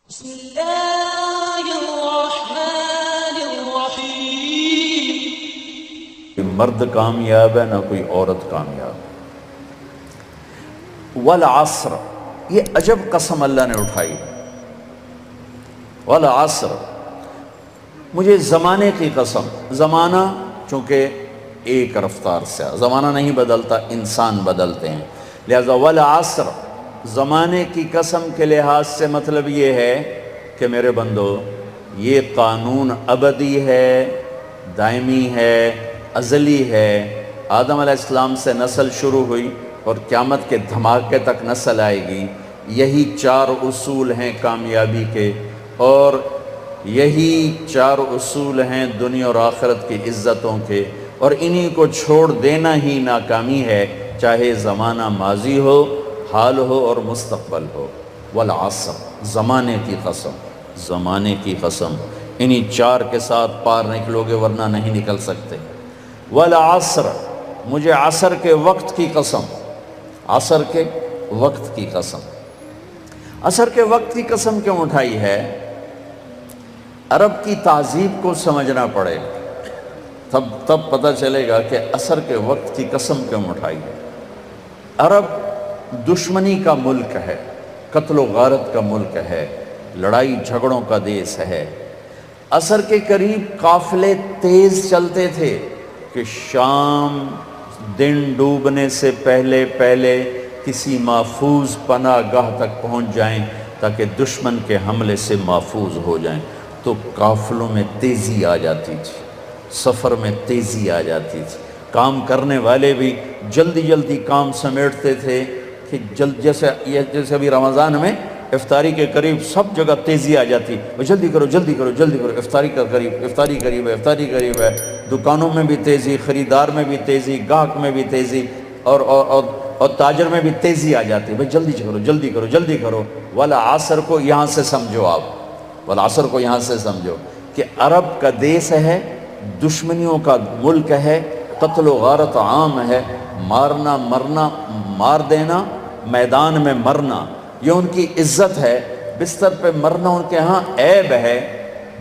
بسم اللہ الرحمن الرحیم۔ مرد کامیاب ہے نہ کوئی عورت کامیاب ہے۔ والعصر، یہ عجب قسم اللہ نے اٹھائی۔ والعصر، مجھے زمانے کی قسم۔ زمانہ چونکہ ایک رفتار سے زمانہ نہیں بدلتا، انسان بدلتے ہیں، لہذا والعصر زمانے کی قسم کے لحاظ سے مطلب یہ ہے کہ میرے بندو یہ قانون ابدی ہے، دائمی ہے، ازلی ہے۔ آدم علیہ السلام سے نسل شروع ہوئی اور قیامت کے دھماکے تک نسل آئے گی۔ یہی چار اصول ہیں کامیابی کے، اور یہی چار اصول ہیں دنیا اور آخرت کی عزتوں کے، اور انہی کو چھوڑ دینا ہی ناکامی ہے، چاہے زمانہ ماضی ہو، حال ہو اور مستقبل ہو۔ والعصر، زمانے کی قسم، زمانے کی قسم، انہی چار کے ساتھ پار نکلو گے ورنہ نہیں نکل سکتے۔ والعصر، مجھے عصر کے وقت کی قسم، عصر کے وقت کی قسم۔ عصر کے وقت کی قسم کیوں اٹھائی ہے؟ عرب کی تہذیب کو سمجھنا پڑے، تب پتہ چلے گا کہ عصر کے وقت کی قسم کیوں اٹھائی ہے۔ عرب دشمنی کا ملک ہے، قتل و غارت کا ملک ہے، لڑائی جھگڑوں کا دیس ہے۔ عصر کے قریب قافلے تیز چلتے تھے کہ شام دن ڈوبنے سے پہلے کسی محفوظ پناہ گاہ تک پہنچ جائیں تاکہ دشمن کے حملے سے محفوظ ہو جائیں۔ تو قافلوں میں تیزی آ جاتی تھی، سفر میں تیزی آ جاتی تھی، کام کرنے والے بھی جلدی کام سمیٹتے تھے کہ جیسے ابھی رمضان میں افطاری کے قریب سب جگہ تیزی آ جاتی، جلدی کرو افطاری قریب ہے۔ دکانوں میں بھی تیزی، خریدار میں بھی تیزی، گاہک میں بھی تیزی، اور تاجر میں بھی تیزی آ جاتی، بھائی جلدی کرو۔ والعصر کو یہاں سے سمجھو، آپ والعصر کو یہاں سے سمجھو کہ عرب کا دیس ہے، دشمنیوں کا ملک ہے، قتل و غارت عام ہے، مارنا مرنا، مار دینا، میدان میں مرنا، یہ ان کی عزت ہے۔ بستر پہ مرنا ان کے ہاں عیب ہے۔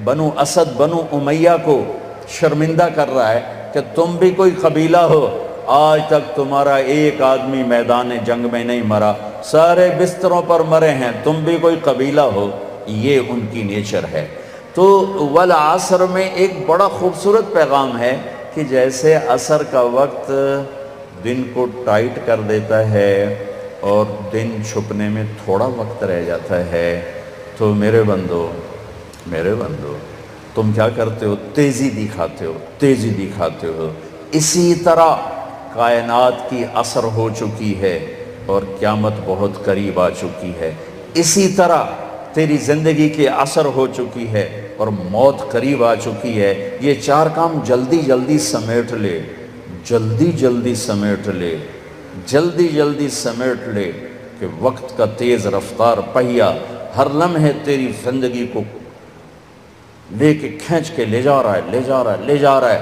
بنو اسد، بنو امیہ کو شرمندہ کر رہا ہے کہ تم بھی کوئی قبیلہ ہو، آج تک تمہارا ایک آدمی میدان جنگ میں نہیں مرا، سارے بستروں پر مرے ہیں، تم بھی کوئی قبیلہ ہو، یہ ان کی نیچر ہے۔ تو والعصر میں ایک بڑا خوبصورت پیغام ہے کہ جیسے عصر کا وقت دن کو ٹائٹ کر دیتا ہے اور دن چھپنے میں تھوڑا وقت رہ جاتا ہے، تو میرے بندو تم کیا کرتے ہو؟ تیزی دکھاتے ہو۔ اسی طرح کائنات کی عصر ہو چکی ہے اور قیامت بہت قریب آ چکی ہے۔ اسی طرح تیری زندگی کی عصر ہو چکی ہے اور موت قریب آ چکی ہے۔ یہ چار کام جلدی سمیٹ لے کہ وقت کا تیز رفتار پہیا ہر لمحے تیری زندگی کو لے کے کھینچ کے لے جا رہا ہے۔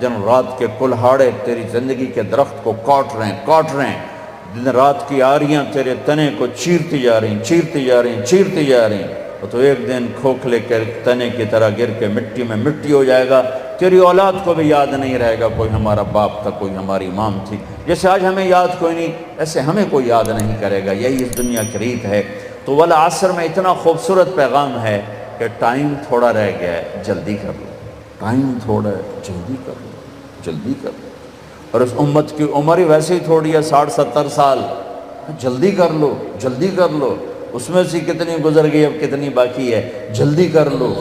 دن رات کے کلہاڑے تیری زندگی کے درخت کو کاٹ رہے ہیں۔ دن رات کی آریاں تیرے تنے کو چیرتی جا رہی ہیں، تو ایک دن کھوکھلے کے تنے کی طرح گر کے مٹی میں مٹی ہو جائے گا۔ تیری اولاد کو بھی یاد نہیں رہے گا کوئی ہمارا باپ تھا، کوئی ہماری مام تھی۔ جیسے آج ہمیں یاد کوئی نہیں، ایسے ہمیں کوئی یاد نہیں کرے گا۔ یہی اس دنیا کی ریت ہے۔ تو والعصر میں اتنا خوبصورت پیغام ہے کہ ٹائم تھوڑا رہ گیا ہے، جلدی کر لو۔ اور اس امت کی عمر ہی ویسے ہی تھوڑی ہے، 60-70 سال۔ جلدی کر لو۔ اس میں سے کتنی گزر گئی، اب کتنی باقی ہے؟ جلدی کر لو۔